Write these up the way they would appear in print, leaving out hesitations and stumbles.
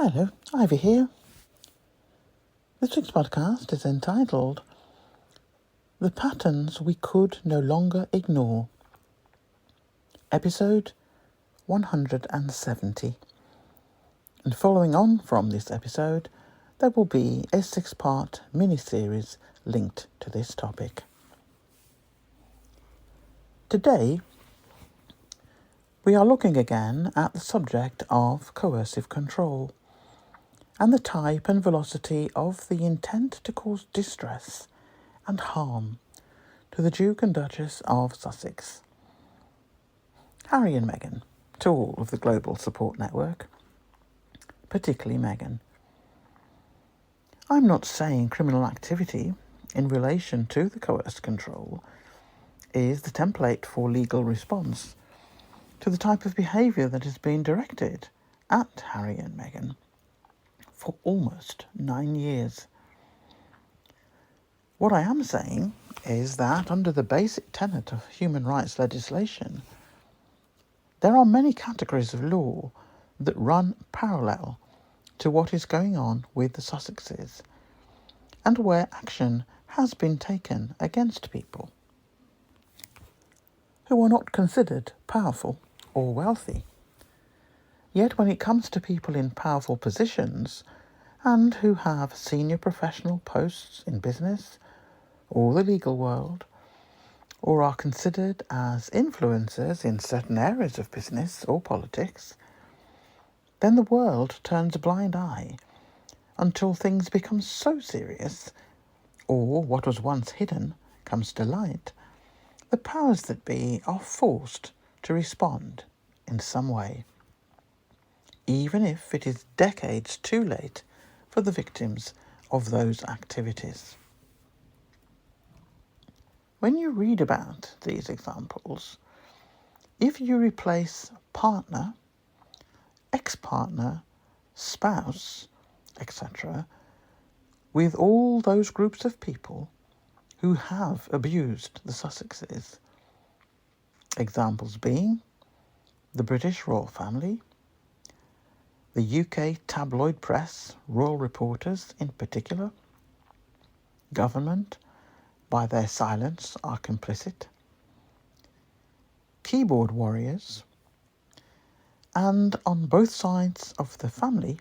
Hello, Ivy here. This week's podcast is entitled The Patterns We Could No Longer Ignore, episode 170. And following on from this episode, there will be a 6-part mini-series linked to this topic. Today, we are looking again at the subject of coercive control and the type and velocity of the intent to cause distress and harm to the Duke and Duchess of Sussex, Harry and Meghan, to all of the global support network, particularly Meghan. I'm not saying criminal activity in relation to the coerced control is the template for legal response to the type of behaviour that has been directed at Harry and Meghan for almost 9 years. What I am saying is that under the basic tenet of human rights legislation, there are many categories of law that run parallel to what is going on with the Sussexes, and where action has been taken against people who are not considered powerful or wealthy. Yet when it comes to people in powerful positions and who have senior professional posts in business or the legal world, or are considered as influencers in certain areas of business or politics, then the world turns a blind eye until things become so serious, or what was once hidden comes to light. The powers that be are forced to respond in some way, even if it is decades too late for the victims of those activities. When you read about these examples, if you replace partner, ex-partner, spouse, etc., with all those groups of people who have abused the Sussexes, examples being the British royal family, the UK tabloid press, royal reporters in particular, government, by their silence are complicit, keyboard warriors, and on both sides of the family,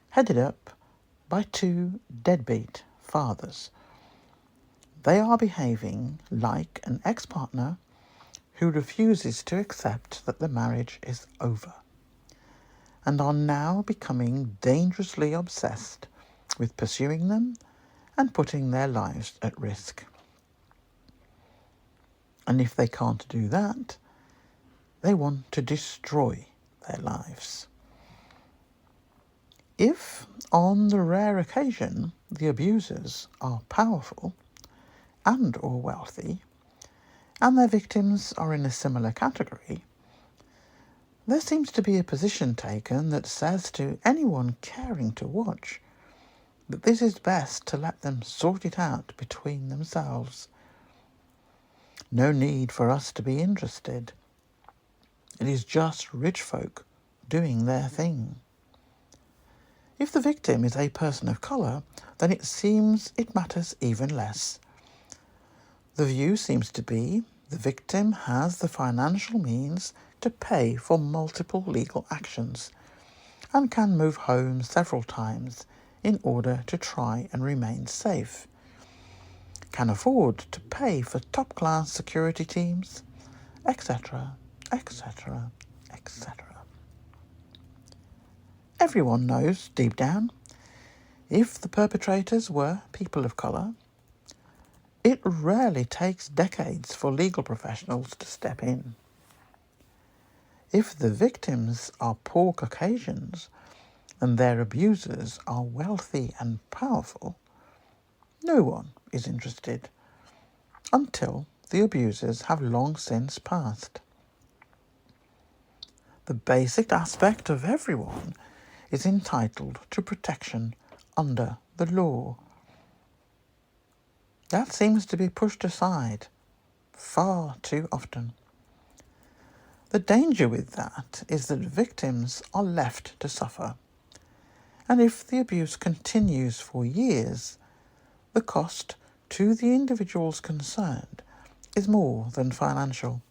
headed up by 2 deadbeat fathers. They are behaving like an ex-partner who refuses to accept that the marriage is over, and are now becoming dangerously obsessed with pursuing them and putting their lives at risk. And if they can't do that, they want to destroy their lives. If, on the rare occasion, the abusers are powerful and or wealthy, and their victims are in a similar category, there seems to be a position taken that says to anyone caring to watch that this is best to let them sort it out between themselves. No need for us to be interested. It is just rich folk doing their thing. If the victim is a person of colour, then it seems it matters even less. The view seems to be the victim has the financial means to pay for multiple legal actions and can move home several times in order to try and remain safe, can afford to pay for top-class security teams, etc., etc., etc. Everyone knows, deep down, if the perpetrators were people of colour, it rarely takes decades for legal professionals to step in. If the victims are poor Caucasians and their abusers are wealthy and powerful, no one is interested until the abusers have long since passed. The basic aspect of everyone is entitled to protection under the law. That seems to be pushed aside far too often. The danger with that is that victims are left to suffer, and if the abuse continues for years, the cost to the individuals concerned is more than financial,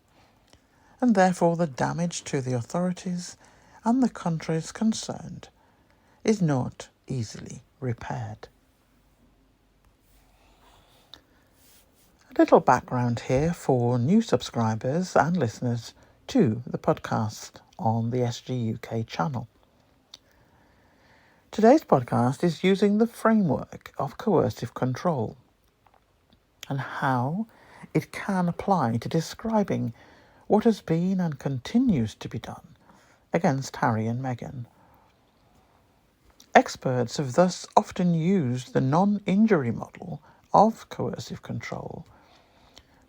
and therefore the damage to the authorities and the countries concerned is not easily repaired. A little background here for new subscribers and listeners to the podcast on the SGUK channel. Today's podcast is using the framework of coercive control and how it can apply to describing what has been and continues to be done against Harry and Meghan. Experts have thus often used the non-injury model of coercive control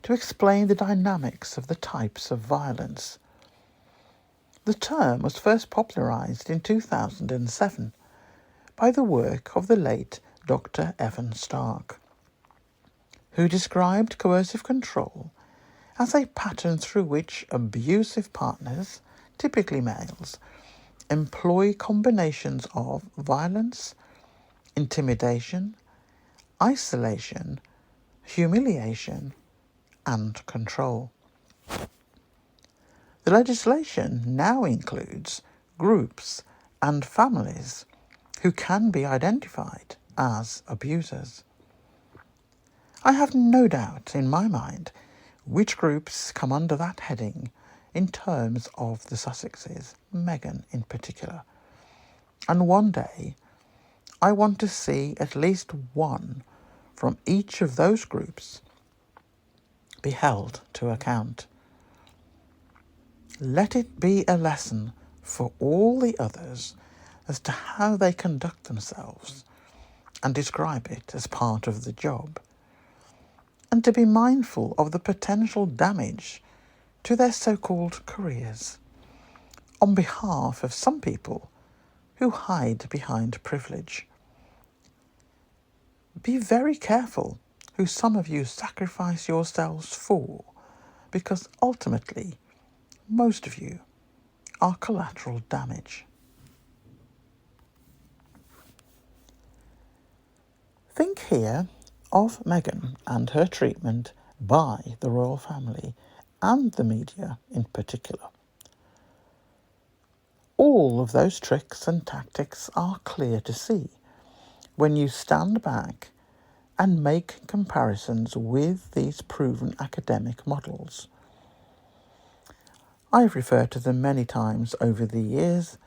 to explain the dynamics of the types of violence. The term was first popularised in 2007 by the work of the late Dr. Evan Stark, who described coercive control as a pattern through which abusive partners, typically males, employ combinations of violence, intimidation, isolation, humiliation, and control. The legislation now includes groups and families who can be identified as abusers. I have no doubt in my mind which groups come under that heading in terms of the Sussexes, Meghan in particular. And one day, I want to see at least one from each of those groups be held to account. Let it be a lesson for all the others as to how they conduct themselves and describe it as part of the job, and to be mindful of the potential damage to their so-called careers on behalf of some people who hide behind privilege. Be very careful who some of you sacrifice yourselves for, because ultimately, most of you are collateral damage. Think here of Meghan and her treatment by the royal family and the media in particular. All of those tricks and tactics are clear to see when you stand back and make comparisons with these proven academic models. I've referred to them many times over the years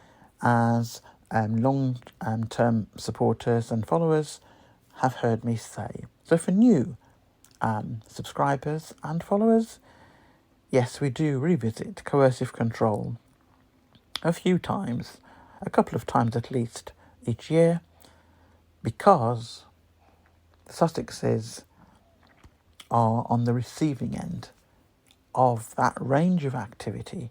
as long-term supporters and followers have heard me say. So for new subscribers and followers, yes, we do revisit coercive control a few times, a couple of times at least each year, because the Sussexes are on the receiving end of that range of activity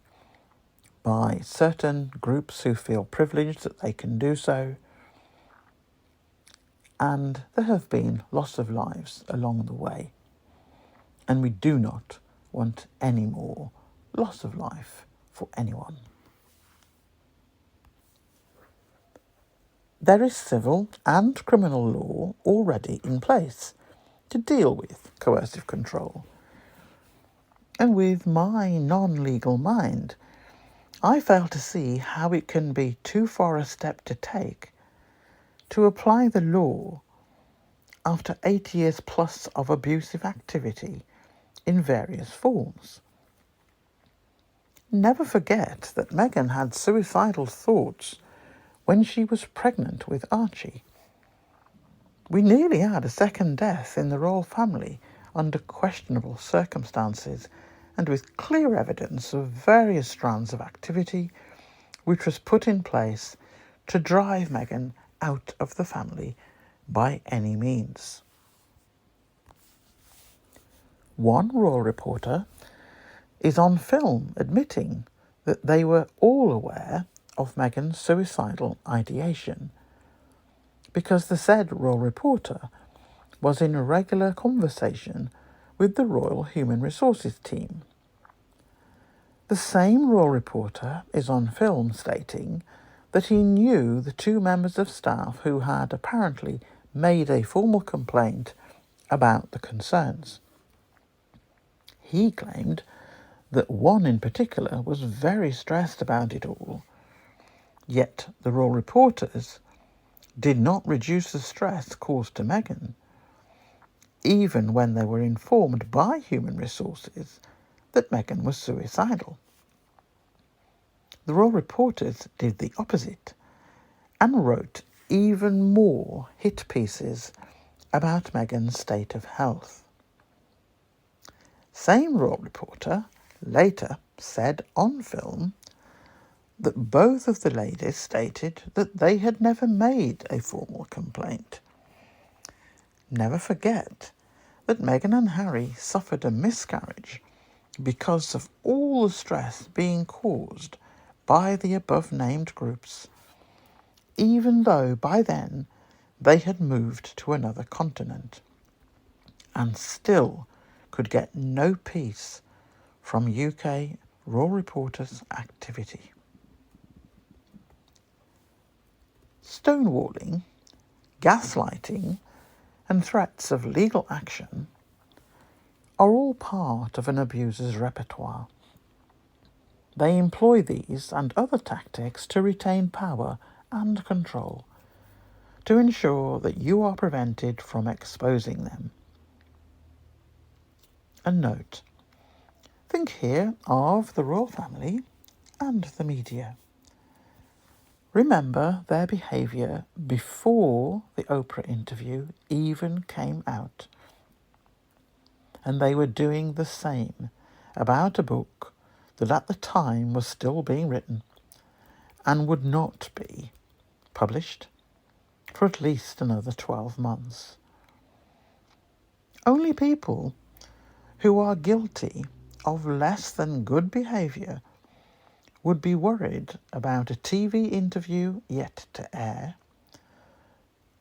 by certain groups who feel privileged that they can do so, and there have been loss of lives along the way, and we do not want any more loss of life for anyone. There is civil and criminal law already in place to deal with coercive control. And with my non-legal mind, I fail to see how it can be too far a step to take to apply the law after 8 years plus of abusive activity in various forms. Never forget that Meghan had suicidal thoughts when she was pregnant with Archie. We nearly had a second death in the royal family under questionable circumstances and with clear evidence of various strands of activity which was put in place to drive Meghan out of the family by any means. One royal reporter is on film admitting that they were all aware of Meghan's suicidal ideation, because the said royal reporter was in regular conversation with the Royal Human Resources team. The same royal reporter is on film stating that he knew the two members of staff who had apparently made a formal complaint about the concerns. He claimed that one in particular was very stressed about it all, yet the Raw reporters did not reduce the stress caused to Meghan, even when they were informed by Human Resources that Meghan was suicidal. The Raw reporters did the opposite and wrote even more hit pieces about Meghan's state of health. Same Raw reporter later said on film that both of the ladies stated that they had never made a formal complaint. Never forget that Meghan and Harry suffered a miscarriage because of all the stress being caused by the above-named groups, even though by then they had moved to another continent and still could get no peace from UK Raw reporters' activity. Stonewalling, gaslighting, and threats of legal action are all part of an abuser's repertoire. They employ these and other tactics to retain power and control, to ensure that you are prevented from exposing them. A note: think here of the royal family and the media. Remember their behaviour before the Oprah interview even came out. And they were doing the same about a book that at the time was still being written and would not be published for at least another 12 months. Only people who are guilty of less than good behaviour would be worried about a TV interview yet to air,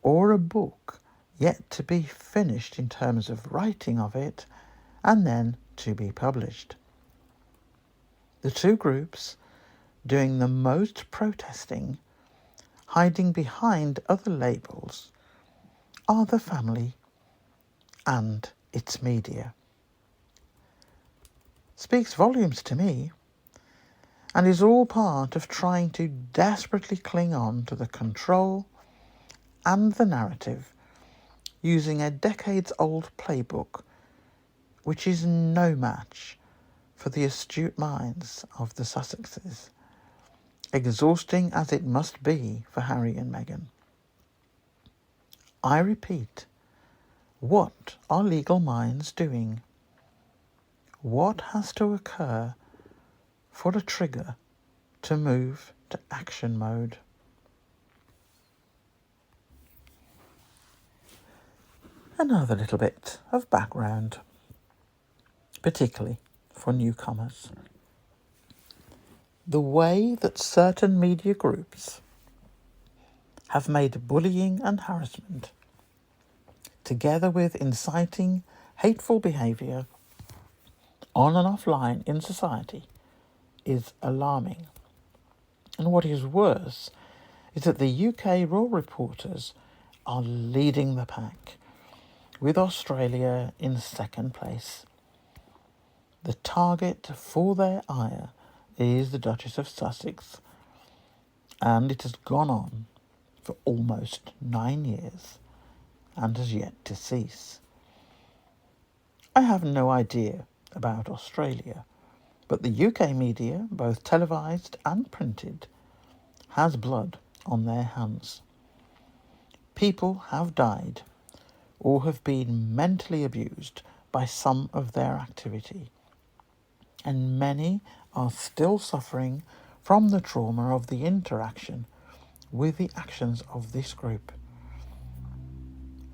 or a book yet to be finished in terms of writing of it and then to be published. The two groups doing the most protesting, hiding behind other labels, are the family and its media. Speaks volumes to me, and is all part of trying to desperately cling on to the control and the narrative using a decades-old playbook which is no match for the astute minds of the Sussexes, exhausting as it must be for Harry and Meghan. I repeat, what are legal minds doing? What has to occur for a trigger to move to action mode? Another little bit of background, particularly for newcomers. The way that certain media groups have made bullying and harassment, together with inciting hateful behaviour on and offline in society, is alarming. And what is worse is that the UK Raw reporters are leading the pack, with Australia in second place. The target for their ire is the Duchess of Sussex, and it has gone on for almost 9 years and has yet to cease. I have no idea about Australia, but the UK media, both televised and printed, has blood on their hands. People have died or have been mentally abused by some of their activity, and many are still suffering from the trauma of the interaction with the actions of this group.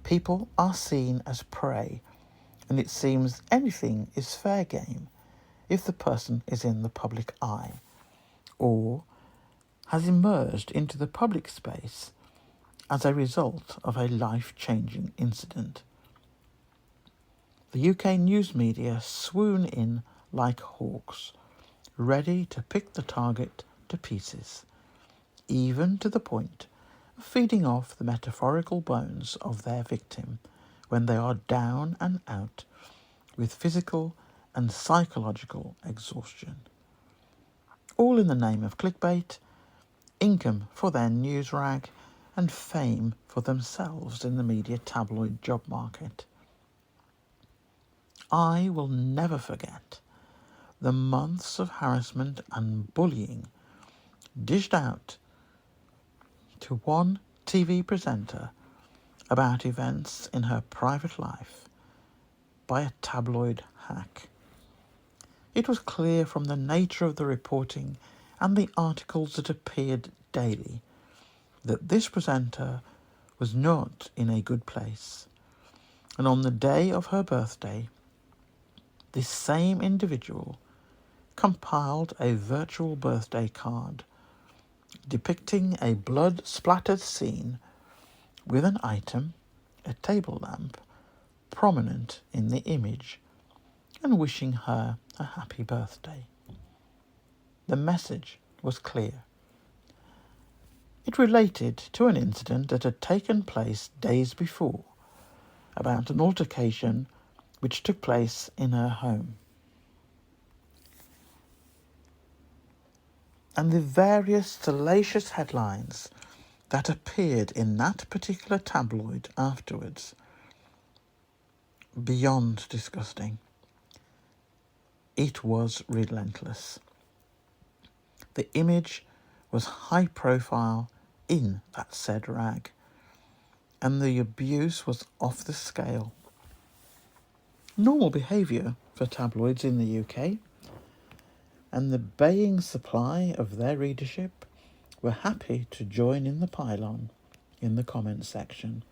People are seen as prey, and it seems anything is fair game if the person is in the public eye or has emerged into the public space as a result of a life-changing incident. The UK news media swoon in like hawks, ready to pick the target to pieces, even to the point of feeding off the metaphorical bones of their victim when they are down and out with physical and psychological exhaustion. All in the name of clickbait, income for their news rag, and fame for themselves in the media tabloid job market. I will never forget the months of harassment and bullying dished out to one TV presenter about events in her private life by a tabloid hack. It was clear from the nature of the reporting and the articles that appeared daily that this presenter was not in a good place. And on the day of her birthday, this same individual compiled a virtual birthday card depicting a blood-splattered scene with an item, a table lamp, prominent in the image, and wishing her a happy birthday. The message was clear. It related to an incident that had taken place days before, about an altercation which took place in her home. And the various salacious headlines that appeared in that particular tabloid afterwards, beyond disgusting. It was relentless. The image was high profile in that said rag, and the abuse was off the scale. Normal behaviour for tabloids in the UK, and the baying supply of their readership were happy to join in the pylon in the comments section.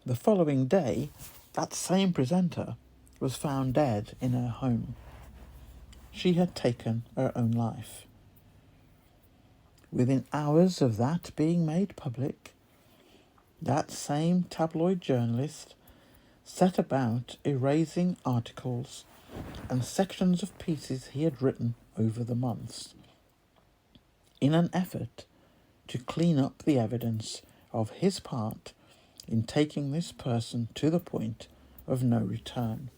The following day, that same presenter was found dead in her home. She had taken her own life. Within hours of that being made public, that same tabloid journalist set about erasing articles and sections of pieces he had written over the months, in an effort to clean up the evidence of his part in taking this person to the point of no return.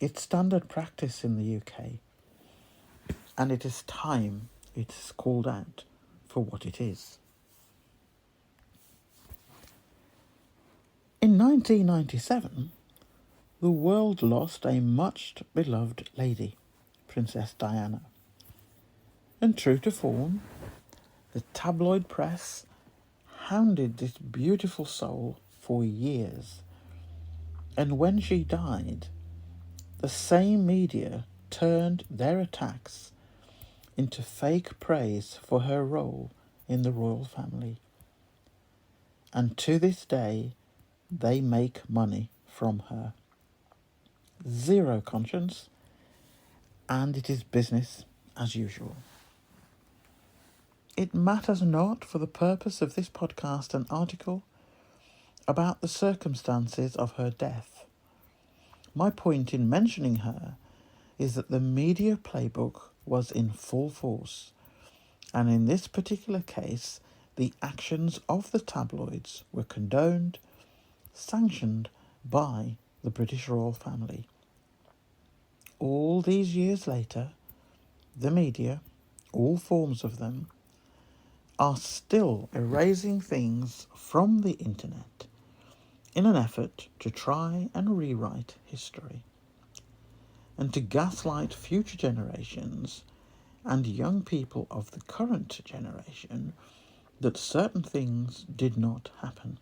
It's standard practice in the UK, and it is time it is called out for what it is. In 1997, the world lost a much beloved lady, Princess Diana. And true to form, the tabloid press hounded this beautiful soul for years. And when she died, the same media turned their attacks into fake praise for her role in the royal family. And to this day, they make money from her. Zero conscience, and it is business as usual. It matters not for the purpose of this podcast and article about the circumstances of her death. My point in mentioning her is that the media playbook was in full force, and in this particular case, the actions of the tabloids were condoned, sanctioned by the British royal family. All these years later, the media, all forms of them, are still erasing things from the internet in an effort to try and rewrite history, and to gaslight future generations and young people of the current generation that certain things did not happen.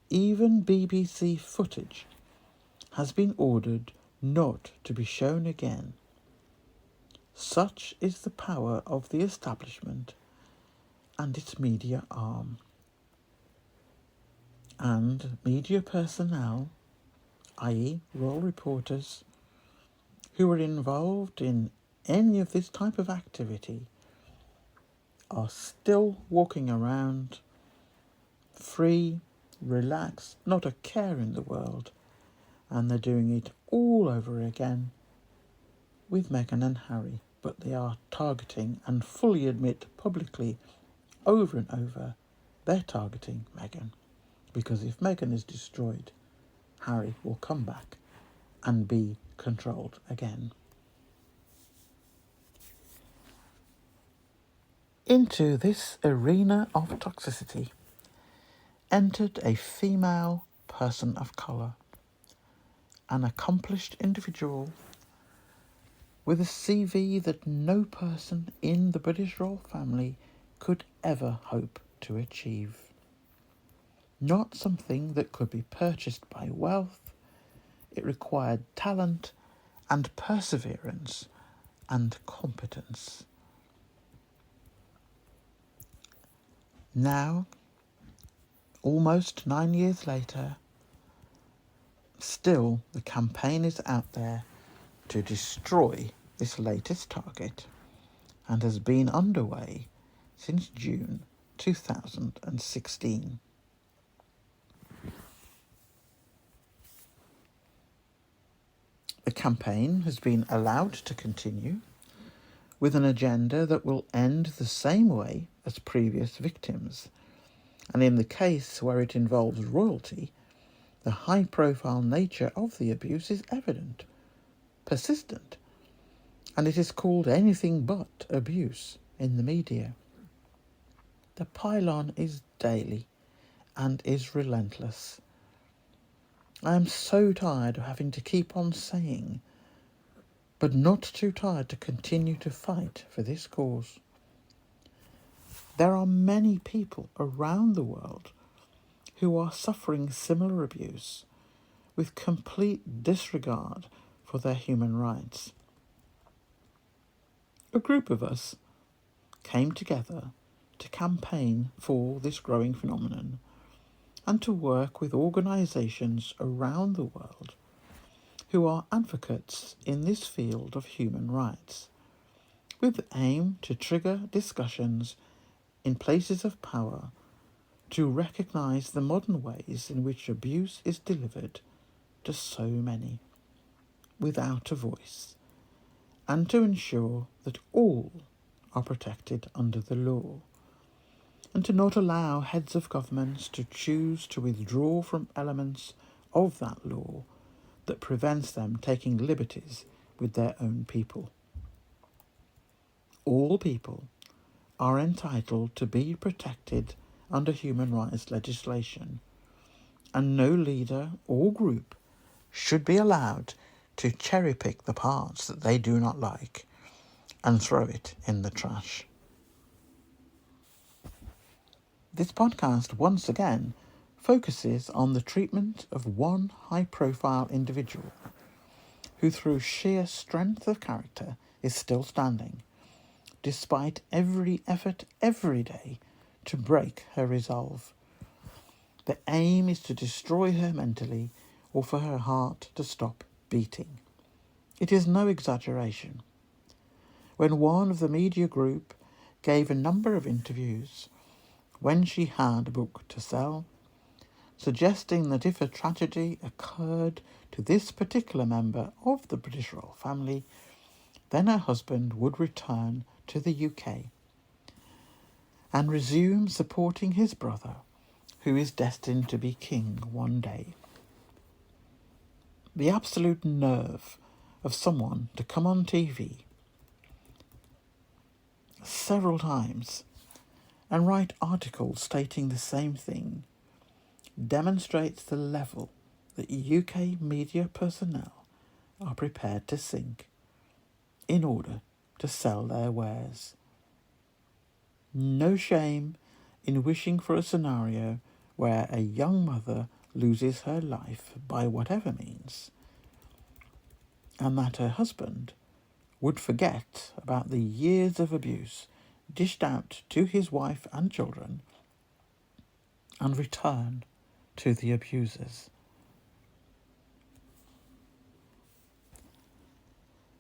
Even BBC footage has been ordered not to be shown again. Such is the power of the establishment and its media arm. And media personnel, i.e. royal reporters, who are involved in any of this type of activity, are still walking around free, relaxed, not a care in the world, and they're doing it all over again with Meghan and Harry but they are targeting and fully admit publicly over and over they're targeting Meghan, because if Meghan is destroyed, Harry will come back and be controlled again. Into this arena of toxicity entered a female person of colour, an accomplished individual with a CV that no person in the British royal family could ever hope to achieve. Not something that could be purchased by wealth. It required talent and perseverance and competence. Now, almost 9 years later, still the campaign is out there to destroy this latest target and has been underway since June 2016. The campaign has been allowed to continue with an agenda that will end the same way as previous victims, and in the case where it involves royalty, the high-profile nature of the abuse is evident, persistent, and it is called anything but abuse in the media. The pile-on is daily and is relentless. I am so tired of having to keep on saying, but not too tired to continue to fight for this cause. There are many people around the world who are suffering similar abuse with complete disregard for their human rights. A group of us came together to campaign for this growing phenomenon and to work with organisations around the world who are advocates in this field of human rights, with the aim to trigger discussions in places of power to recognise the modern ways in which abuse is delivered to so many without a voice, and to ensure that all are protected under the law, and to not allow heads of governments to choose to withdraw from elements of that law that prevents them taking liberties with their own people. All people are entitled to be protected under human rights legislation, and no leader or group should be allowed to cherry-pick the parts that they do not like and throw it in the trash. This podcast once again focuses on the treatment of one high-profile individual who, through sheer strength of character, is still standing, despite every effort every day to break her resolve. The aim is to destroy her mentally or for her heart to stop beating. It is no exaggeration. When one of the media group gave a number of interviews when she had a book to sell, suggesting that if a tragedy occurred to this particular member of the British royal family, then her husband would return to the UK and resume supporting his brother, who is destined to be king one day. The absolute nerve of someone to come on TV several times and write articles stating the same thing demonstrates the level that UK media personnel are prepared to sink in order to sell their wares. No shame in wishing for a scenario where a young mother loses her life by whatever means, and that her husband would forget about the years of abuse dished out to his wife and children and return to the abusers.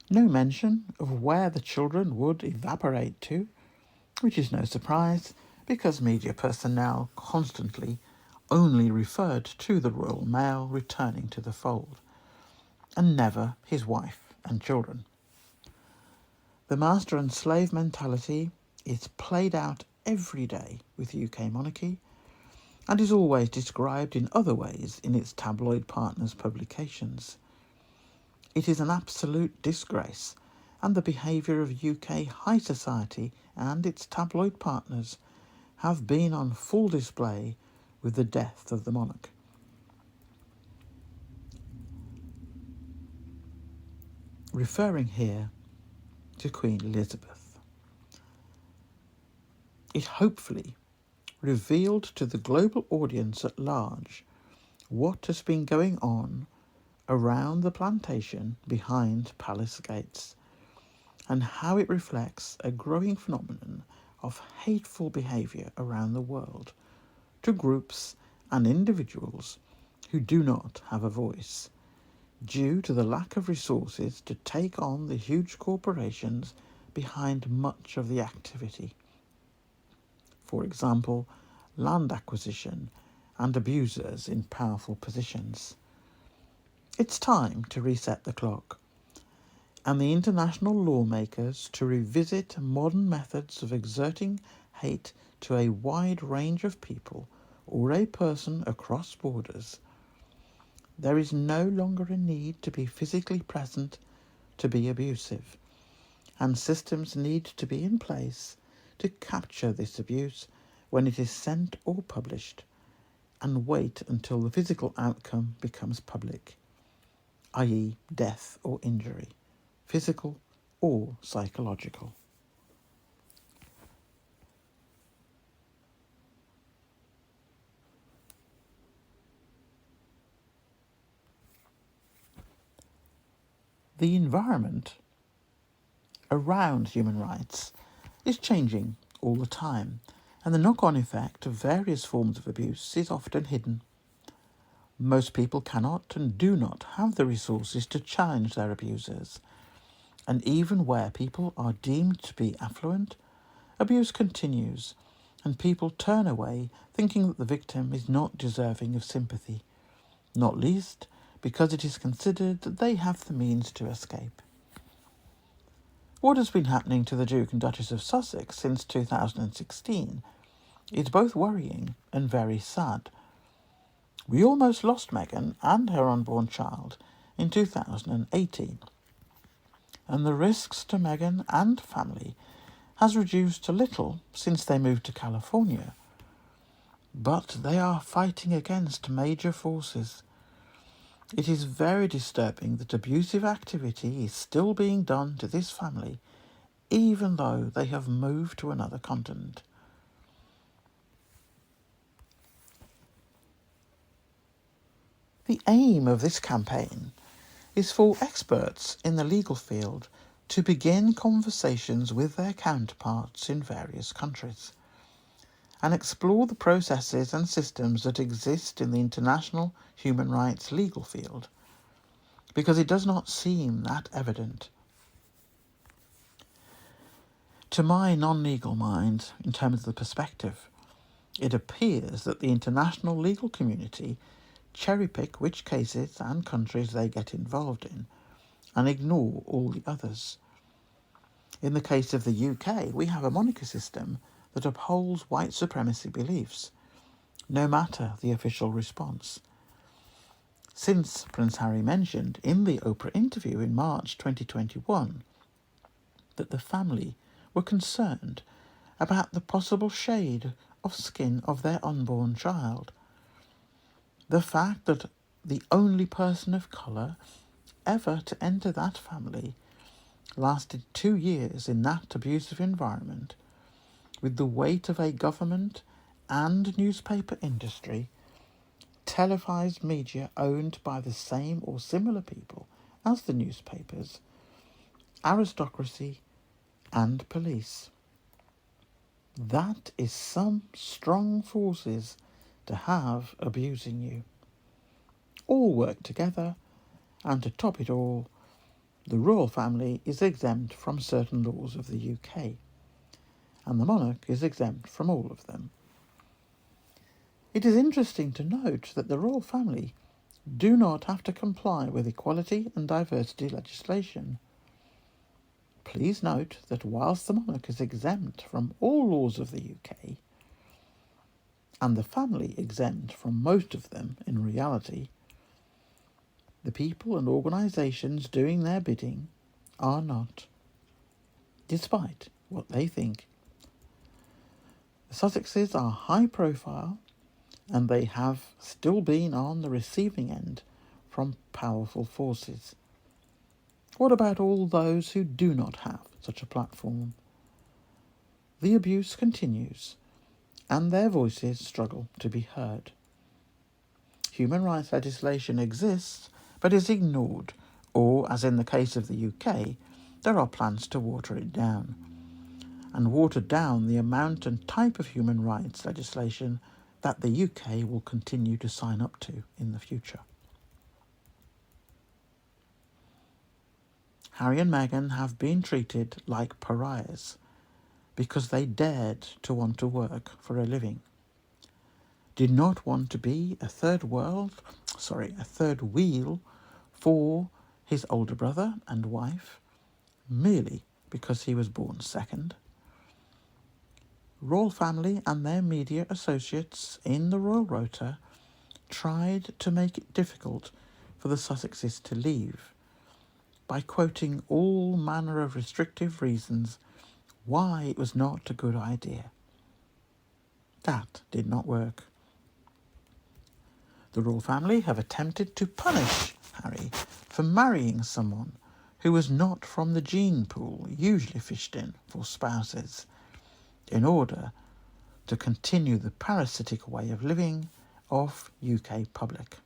No mention of where the children would evaporate to, which is no surprise because media personnel constantly only referred to the royal male returning to the fold, and never his wife and children. The master and slave mentality is played out every day with UK monarchy and is always described in other ways in its tabloid partners' publications. It is an absolute disgrace, and the behaviour of UK high society and its tabloid partners have been on full display with the death of the monarch. Referring here to Queen Elizabeth. It hopefully revealed to the global audience at large what has been going on around the plantation behind palace gates, and how it reflects a growing phenomenon of hateful behaviour around the world to groups and individuals who do not have a voice, due to the lack of resources to take on the huge corporations behind much of the activity. For example, land acquisition and abusers in powerful positions. It's time to reset the clock, and the international lawmakers to revisit modern methods of exerting hate to a wide range of people or a person across borders. There is no longer a need to be physically present to be abusive, and systems need to be in place to capture this abuse when it is sent or published, and wait until the physical outcome becomes public, i.e. death or injury, physical or psychological. The environment around human rights is changing all the time, and the knock-on effect of various forms of abuse is often hidden. Most people cannot and do not have the resources to challenge their abusers, and even where people are deemed to be affluent, abuse continues, and people turn away thinking that the victim is not deserving of sympathy, not least because it is considered that they have the means to escape. What has been happening to the Duke and Duchess of Sussex since 2016 is both worrying and very sad. We almost lost Meghan and her unborn child in 2018, and the risks to Meghan and family has reduced a little since they moved to California. But they are fighting against major forces. It is very disturbing that abusive activity is still being done to this family, even though they have moved to another continent. The aim of this campaign is for experts in the legal field to begin conversations with their counterparts in various countries and explore the processes and systems that exist in the international human rights legal field, because it does not seem that evident. To my non-legal mind, in terms of the perspective, it appears that the international legal community cherry-pick which cases and countries they get involved in and ignore all the others. In the case of the UK, we have a monarchy system that upholds white supremacy beliefs, no matter the official response. Since Prince Harry mentioned in the Oprah interview in March 2021 that the family were concerned about the possible shade of skin of their unborn child, the fact that the only person of colour ever to enter that family lasted 2 years in that abusive environment, with the weight of a government and newspaper industry, televised media owned by the same or similar people as the newspapers, aristocracy and police. That is some strong forces to have abusing you. All work together, and to top it all, the royal family is exempt from certain laws of the UK, and the monarch is exempt from all of them. It is interesting to note that the royal family do not have to comply with equality and diversity legislation. Please note that whilst the monarch is exempt from all laws of the UK, and the family exempt from most of them in reality, the people and organisations doing their bidding are not, despite what they think. The Sussexes are high profile, and they have still been on the receiving end from powerful forces. What about all those who do not have such a platform? The abuse continues, and their voices struggle to be heard. Human rights legislation exists, but is ignored, or, as in the case of the UK, there are plans to water it down, and water down the amount and type of human rights legislation that the UK will continue to sign up to in the future. Harry and Meghan have been treated like pariahs because they dared to want to work for a living, did not want to be a third wheel for his older brother and wife, merely because he was born second. Royal family and their media associates in the Royal Rota tried to make it difficult for the Sussexes to leave by quoting all manner of restrictive reasons why it was not a good idea. That did not work. The royal family have attempted to punish Harry for marrying someone who was not from the gene pool usually fished in for spouses, in order to continue the parasitic way of living of UK public.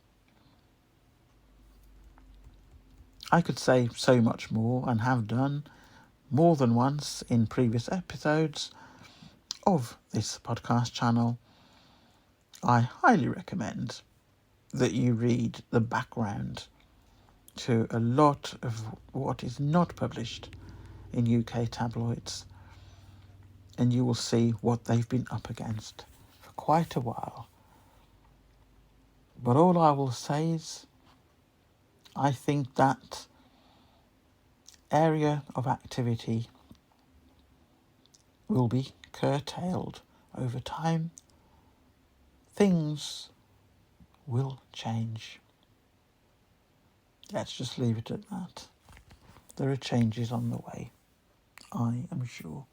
I could say so much more, and have done more than once in previous episodes of this podcast channel. I highly recommend that you read the background to a lot of what is not published in UK tabloids, and you will see what they've been up against for quite a while. But all I will say is, I think that area of activity will be curtailed over time. Things will change. Let's just leave it at that. There are changes on the way, I am sure.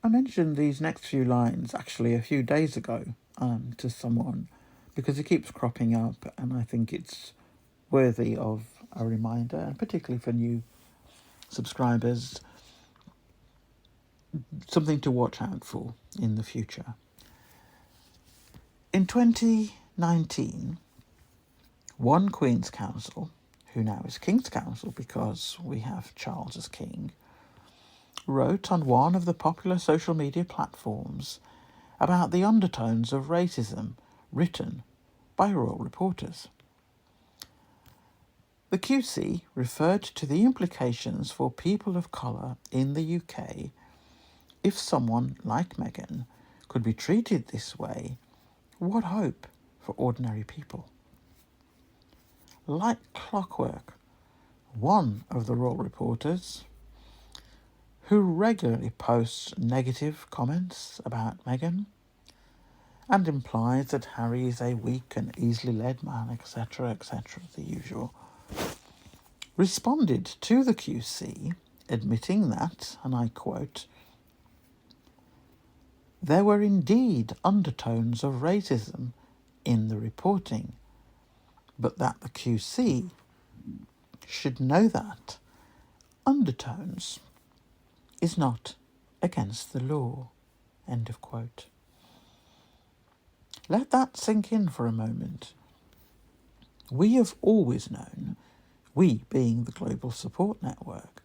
I mentioned these next few lines actually a few days ago to someone, because it keeps cropping up, and I think it's worthy of a reminder, and particularly for new subscribers, something to watch out for in the future. In 2019, one Queen's Counsel, who now is King's Counsel because we have Charles as King, wrote on one of the popular social media platforms about the undertones of racism written by royal reporters. The QC referred to the implications for people of colour in the UK if someone like Meghan could be treated this way. What hope for ordinary people? Like clockwork, one of the royal reporters, who regularly posts negative comments about Meghan and implies that Harry is a weak and easily led man, etc., the usual, responded to the QC admitting that, and I quote, "There were indeed undertones of racism in the reporting, but that the QC should know that undertones is not against the law." End of quote. Let that sink in for a moment. We have always known, we being the Global Support Network,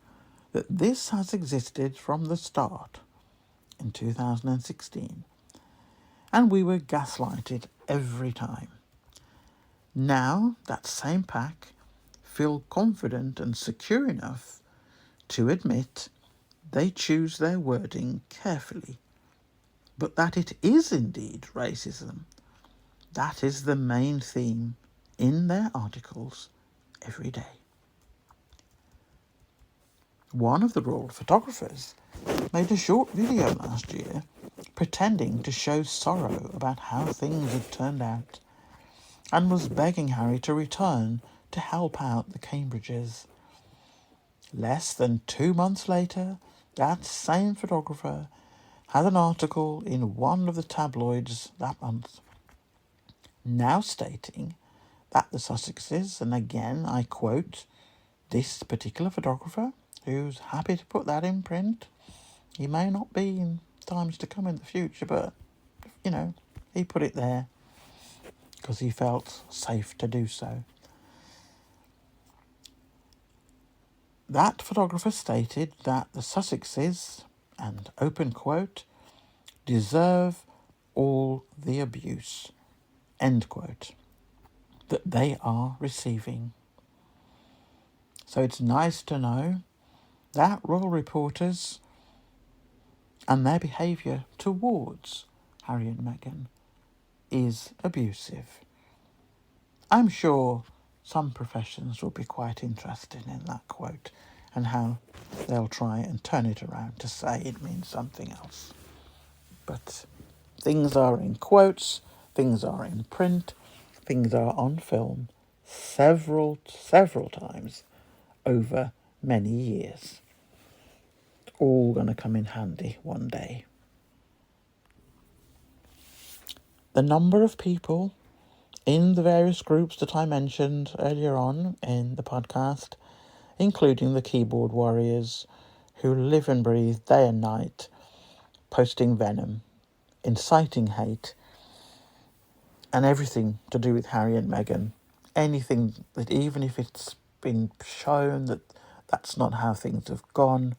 that this has existed from the start in 2016, and we were gaslighted every time. Now that same pack feel confident and secure enough to admit they choose their wording carefully, but that it is indeed racism. That is the main theme in their articles every day. One of the royal photographers made a short video last year pretending to show sorrow about how things had turned out, and was begging Harry to return to help out the Cambridges. Less than 2 months later, that same photographer had an article in one of the tabloids that month, now stating that the Sussexes, and again I quote this particular photographer, who's happy to put that in print. He may not be in times to come in the future, but, he put it there because he felt safe to do so. That photographer stated that the Sussexes, and open quote, deserve all the abuse, end quote, that they are receiving. So it's nice to know that royal reporters and their behaviour towards Harry and Meghan is abusive. I'm sure some professions will be quite interested in that quote and how they'll try and turn it around to say it means something else. But things are in quotes, things are in print, things are on film several times over many years. All going to come in handy one day. The number of people in the various groups that I mentioned earlier on in the podcast, including the keyboard warriors who live and breathe day and night, posting venom, inciting hate, and everything to do with Harry and Meghan. Anything that, even if it's been shown that that's not how things have gone,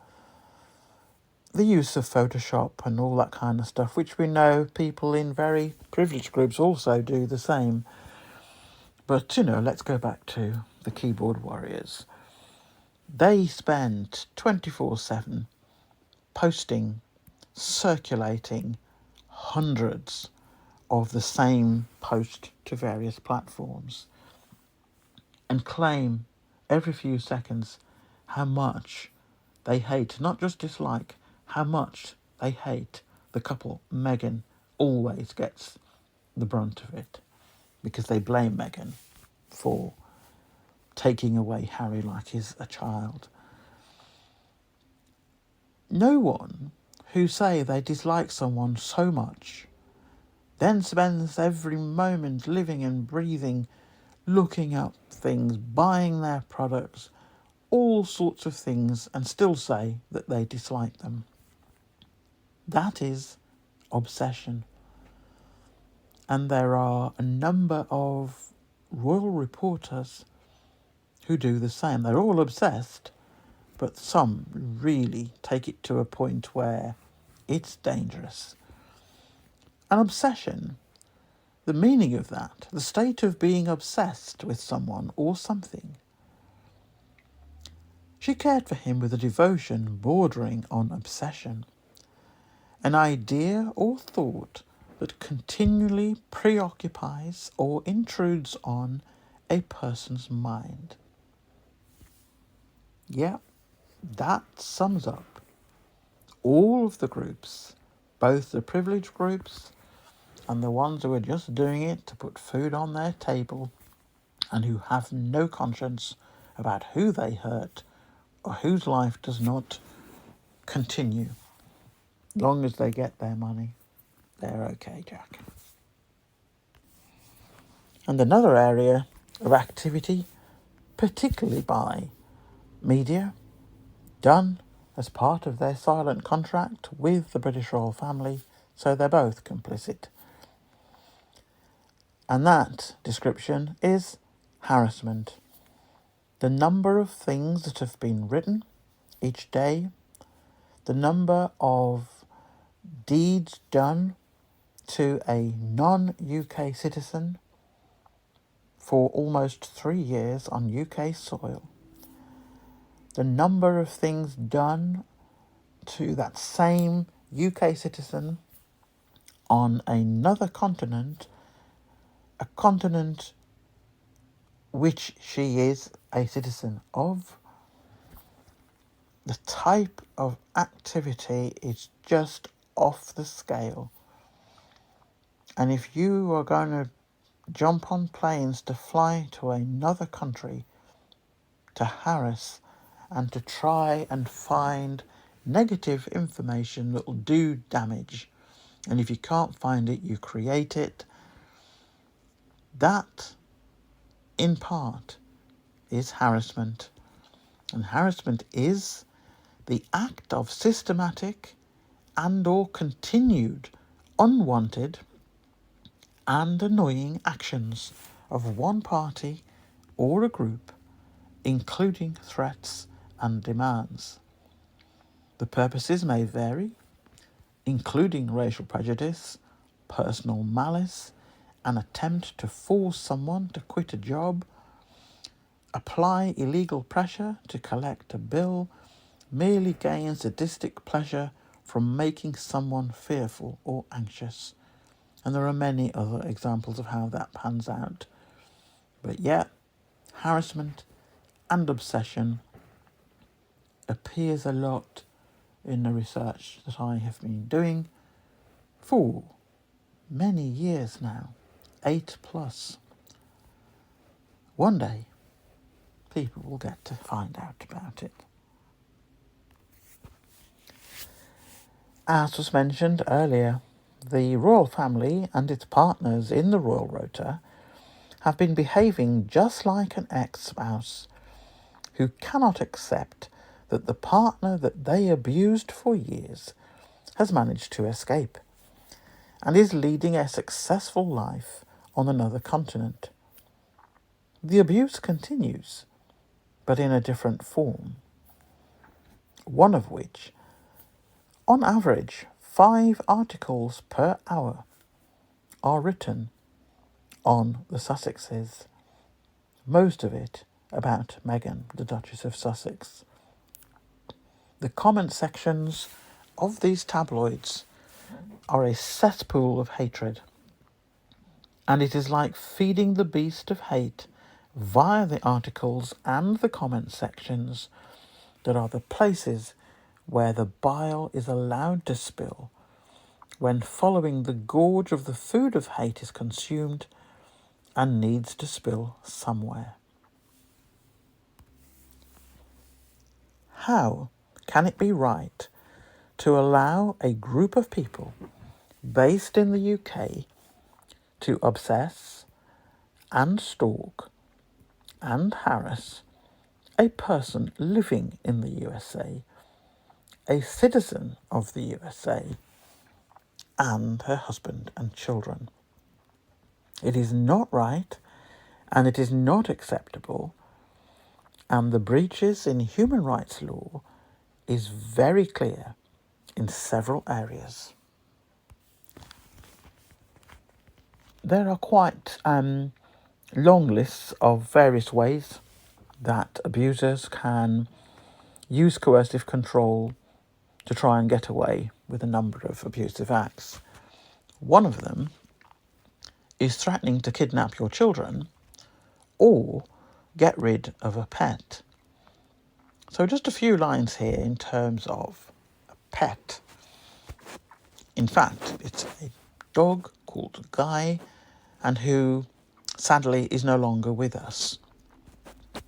the use of Photoshop and all that kind of stuff, which we know people in very privileged groups also do the same. But, let's go back to the keyboard warriors. They spend 24/7 posting, circulating hundreds of the same post to various platforms and claim every few seconds how much they hate, not just dislike, how much they hate the couple. Meghan always gets the brunt of it because they blame Meghan for taking away Harry like he's a child. No one who say they dislike someone so much then spends every moment living and breathing, looking up things, buying their products, all sorts of things, and still say that they dislike them. That is obsession. And there are a number of royal reporters who do the same. They're all obsessed, but some really take it to a point where it's dangerous. An obsession, the meaning of that, the state of being obsessed with someone or something. She cared for him with a devotion bordering on obsession, an idea or thought that continually preoccupies or intrudes on a person's mind. Yeah, that sums up all of the groups, both the privileged groups and the ones who are just doing it to put food on their table and who have no conscience about who they hurt or whose life does not continue. Long as they get their money, they're okay, Jack. And another area of activity, particularly by media, done as part of their silent contract with the British royal family, so they're both complicit. And that description is harassment. The number of things that have been written each day, the number of deeds done to a non-UK citizen for almost 3 years on UK soil, the number of things done to that same UK citizen on another continent, a continent which she is a citizen of, The type of activity is just off the scale. And if you are going to jump on planes to fly to another country to harass and to try and find negative information that will do damage, and if you can't find it, you create it, that in part is harassment. And harassment is the act of systematic and or continued unwanted and annoying actions of one party or a group, including threats and demands. The purposes may vary, including racial prejudice, personal malice, an attempt to force someone to quit a job, apply illegal pressure to collect a bill, merely gain sadistic pleasure from making someone fearful or anxious. And there are many other examples of how that pans out. But yet, harassment and obsession appears a lot in the research that I have been doing for many years now, 8+. One day, people will get to find out about it. As was mentioned earlier, the royal family and its partners in the royal rota have been behaving just like an ex-spouse who cannot accept that the partner that they abused for years has managed to escape and is leading a successful life on another continent. The abuse continues, but in a different form, one of which, on average, 5 articles per hour are written on the Sussexes, most of it about Meghan, the Duchess of Sussex. The comment sections of these tabloids are a cesspool of hatred, and it is like feeding the beast of hate via the articles and the comment sections that are the places where the bile is allowed to spill when following the gorge of the food of hate is consumed and needs to spill somewhere. How can it be right to allow a group of people based in the UK to obsess and stalk and harass a person living in the USA, a citizen of the USA, and her husband and children? It is not right, and it is not acceptable, and the breaches in human rights law is very clear in several areas. There are quite long lists of various ways that abusers can use coercive control to try and get away with a number of abusive acts. One of them is threatening to kidnap your children or get rid of a pet. So just a few lines here in terms of a pet. In fact, it's a dog called Guy, and who sadly is no longer with us.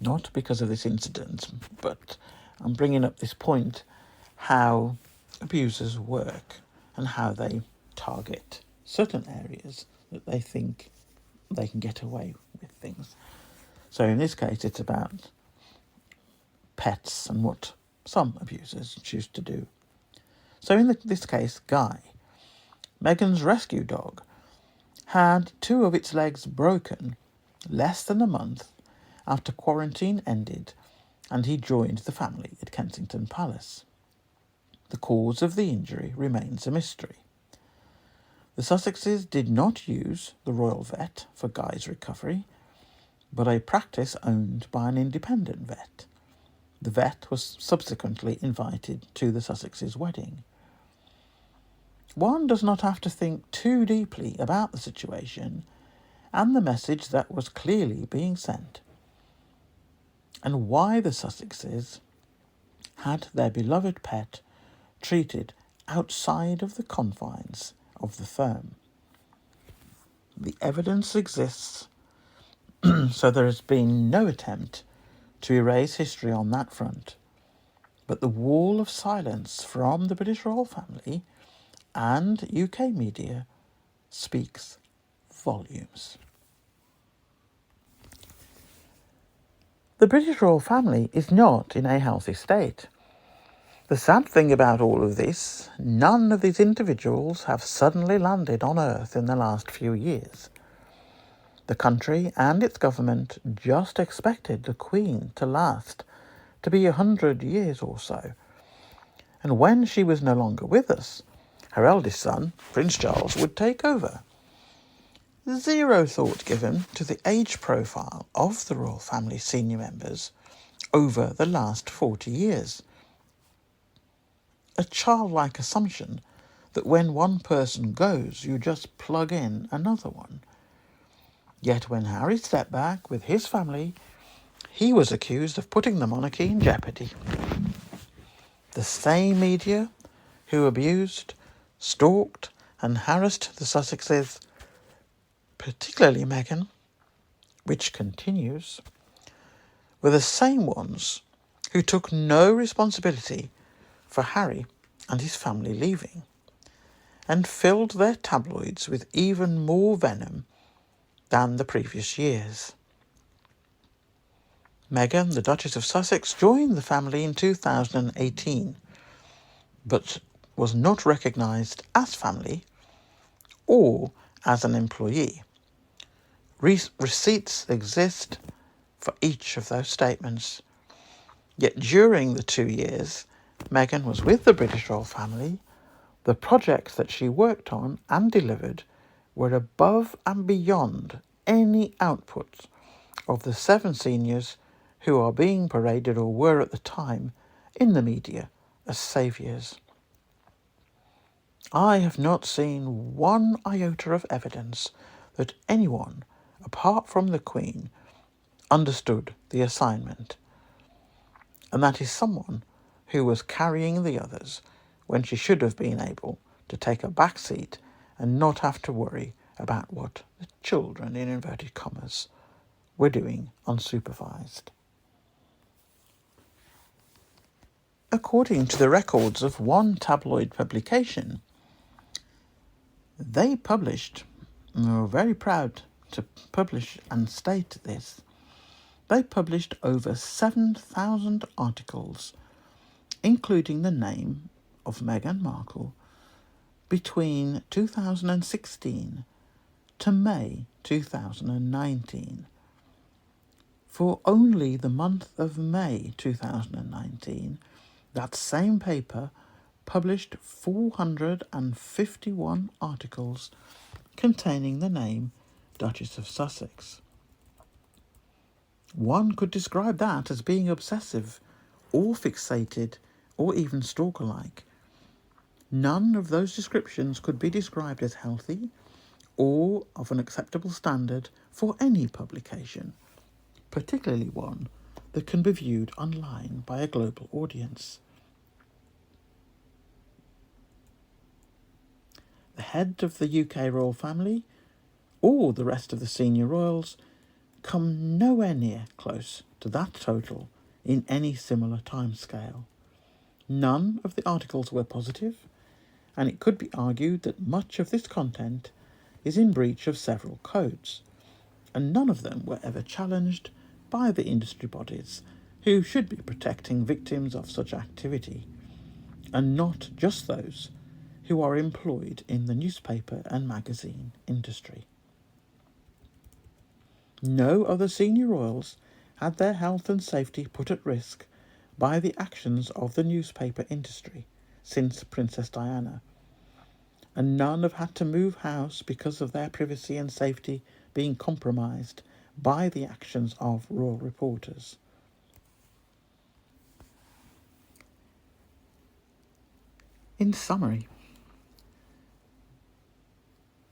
Not because of this incident, but I'm bringing up this point, how abusers work and how they target certain areas that they think they can get away with things. So in this case, it's about pets and what some abusers choose to do. So in this case, Guy, Meghan's rescue dog, had 2 of its legs broken less than a month after quarantine ended and he joined the family at Kensington Palace. The cause of the injury remains a mystery. The Sussexes did not use the royal vet for Guy's recovery, but a practice owned by an independent vet. The vet was subsequently invited to the Sussexes' wedding. One does not have to think too deeply about the situation and the message that was clearly being sent, and why the Sussexes had their beloved pet treated outside of the confines of the firm. The evidence exists, so there has been no attempt to erase history on that front. But the wall of silence from the British royal family and UK media speaks volumes. The British royal family is not in a healthy state. The sad thing about all of this, none of these individuals have suddenly landed on Earth in the last few years. The country and its government just expected the Queen to last to be 100 years or so. And when she was no longer with us, her eldest son, Prince Charles, would take over. Zero thought given to the age profile of the royal family senior members over the last 40 years. A childlike assumption that when one person goes, you just plug in another one. Yet when Harry stepped back with his family, he was accused of putting the monarchy in jeopardy. The same media who abused, stalked and harassed the Sussexes, particularly Meghan, which continues, were the same ones who took no responsibility for Harry and his family leaving, and filled their tabloids with even more venom than the previous years. Meghan, the Duchess of Sussex, joined the family in 2018, but was not recognised as family or as an employee. Receipts exist for each of those statements. Yet during the 2 years Meghan was with the British royal family, the projects that she worked on and delivered were above and beyond any output of the 7 seniors who are being paraded, or were at the time, in the media as saviours. I have not seen one iota of evidence that anyone, apart from the Queen, understood the assignment, and that is someone who was carrying the others when she should have been able to take a back seat and not have to worry about what the children, in inverted commas, were doing unsupervised. According to the records of one tabloid publication, they published, and they were very proud to publish and state this, they published over 7,000 articles, including the name of Meghan Markle, between 2016 to May 2019. For only the month of May 2019, that same paper published 451 articles containing the name Duchess of Sussex. One could describe that as being obsessive, or fixated, or even stalker-like. None of those descriptions could be described as healthy or of an acceptable standard for any publication, particularly one that can be viewed online by a global audience. The head of the UK royal family, or the rest of the senior royals, come nowhere near close to that total in any similar timescale. None of the articles were positive, and it could be argued that much of this content is in breach of several codes, and none of them were ever challenged by the industry bodies who should be protecting victims of such activity, and not just those who are employed in the newspaper and magazine industry. No other senior royals had their health and safety put at risk by the actions of the newspaper industry since Princess Diana, and none have had to move house because of their privacy and safety being compromised by the actions of royal reporters. In summary,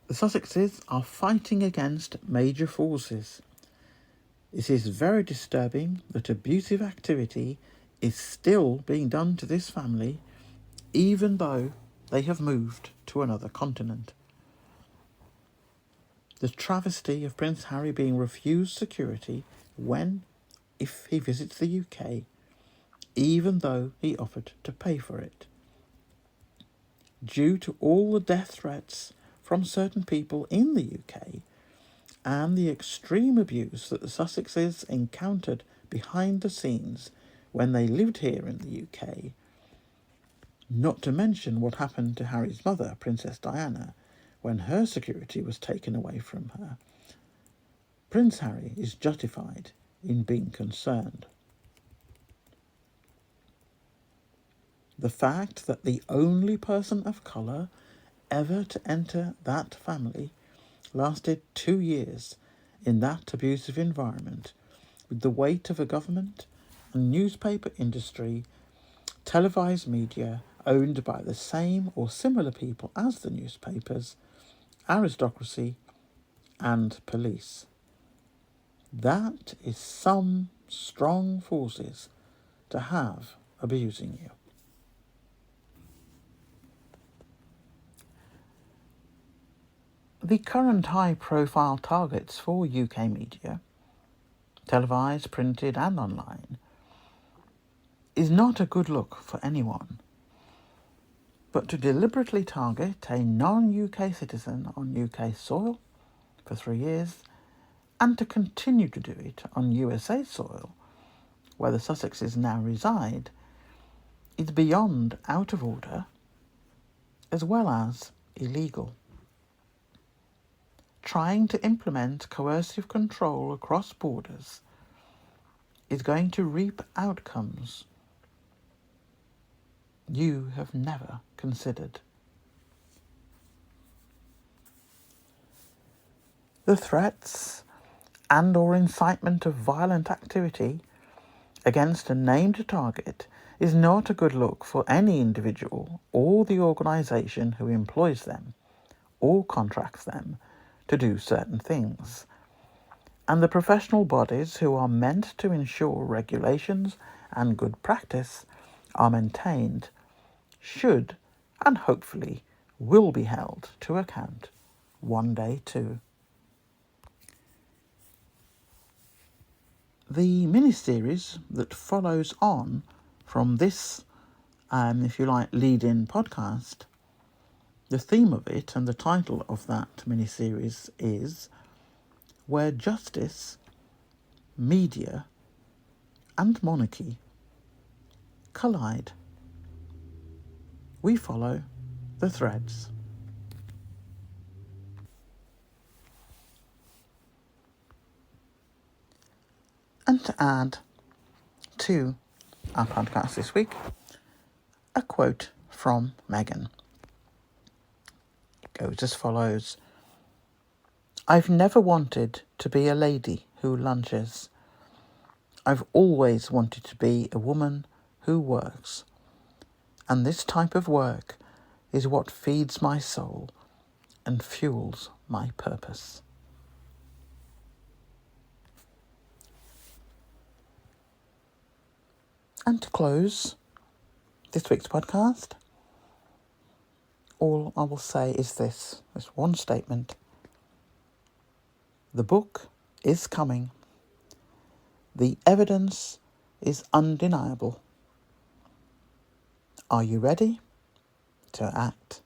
the Sussexes are fighting against major forces. It is very disturbing that abusive activity is still being done to this family, even though they have moved to another continent. The travesty of Prince Harry being refused security if he visits the UK, even though he offered to pay for it. Due to all the death threats from certain people in the UK and the extreme abuse that the Sussexes encountered behind the scenes when they lived here in the UK, not to mention what happened to Harry's mother, Princess Diana, when her security was taken away from her, Prince Harry is justified in being concerned. The fact that the only person of colour ever to enter that family lasted 2 years in that abusive environment, with the weight of a government and newspaper industry, televised media owned by the same or similar people as the newspapers, aristocracy and police. That is some strong forces to have abusing you. The current high-profile targets for UK media, televised, printed and online, is not a good look for anyone. But to deliberately target a non-UK citizen on UK soil for 3 years, and to continue to do it on USA soil, where the Sussexes now reside, is beyond out of order, as well as illegal. Trying to implement coercive control across borders is going to reap outcomes you have never considered. The threats and or incitement of violent activity against a named target is not a good look for any individual or the organisation who employs them or contracts them to do certain things. And the professional bodies who are meant to ensure regulations and good practice are maintained should, and hopefully will be held to account one day too. The mini-series that follows on from this, if you like, lead-in podcast, the theme of it and the title of that mini-series is Where Justice, Media and Monarchy Collide. We follow the threads. And to add to our podcast this week, a quote from Meghan. It goes as follows: "I've never wanted to be a lady who lunches. I've always wanted to be a woman who works. And this type of work is what feeds my soul and fuels my purpose." And to close this week's podcast, all I will say is this one statement. The book is coming. The evidence is undeniable. Are you ready to act?